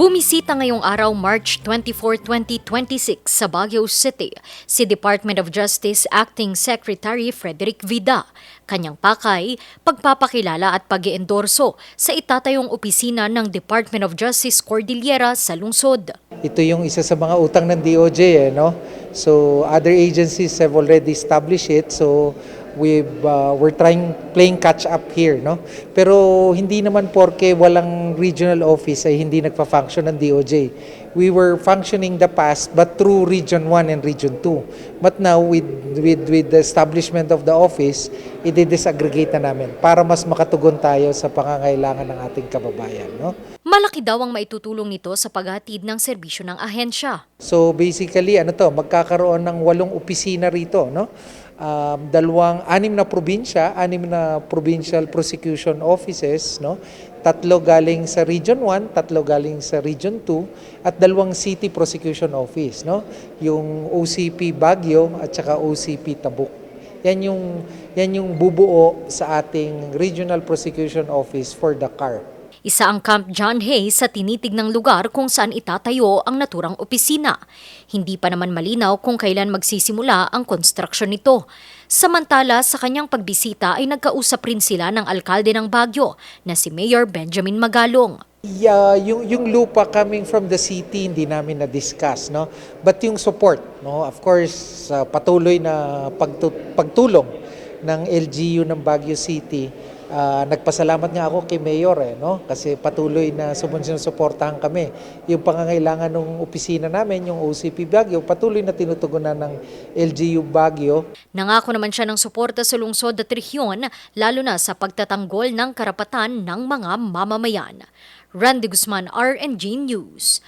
Bumisita ngayong araw March 24, 2026 sa Baguio City si Department of Justice Acting Secretary Frederick Vida. Kanyang pakay, pagpapakilala at pag-iendorso sa itatayong opisina ng Department of Justice Cordillera sa lungsod. Ito yung isa sa mga utang ng DOJ, no? So other agencies have already established it. So we're playing catch up here, no? Pero hindi naman porke walang regional office ay hindi nagfa-function ng DOJ. We were functioning the past but through Region 1 and Region 2. But now with the establishment of the office, i-disaggregate na namin para mas makatugon tayo sa pangangailangan ng ating kababayan, no? Malaki daw ang maitutulong nito sa paghatid ng serbisyo ng ahensya. So basically, magkakaroon ng 8 opisina rito, no? 6 na probinsya, 6 na provincial prosecution offices, no? 3 galing sa Region 1, 3 galing sa Region 2, at 2 city prosecution office, no? Yung OCP Baguio at saka OCP Tabuk. Yan yung bubuo sa ating Regional Prosecution Office for the CAR. Isa ang Camp John Hay sa tinitignang lugar kung saan itatayo ang naturang opisina. Hindi pa naman malinaw kung kailan magsisimula ang konstruksyon nito. Samantala, sa kanyang pagbisita ay nagkausap rin sila ng alkalde ng Baguio na si Mayor Benjamin Magalong. Yung lupa coming from the city hindi namin na-discuss, no? But yung support, no? Of course, patuloy na pagtulong ng LGU ng Baguio City. Nagpasalamat nga ako kay Mayor, no? Kasi patuloy na sinusuportahan kami. Yung pangangailangan ng opisina namin, yung OCP Baguio, patuloy na tinutugunan ng LGU Baguio. Nangako naman siya ng suporta sa lungsod at rehiyon, lalo na sa pagtatanggol ng karapatan ng mga mamamayan. Randy Guzman, RNG News.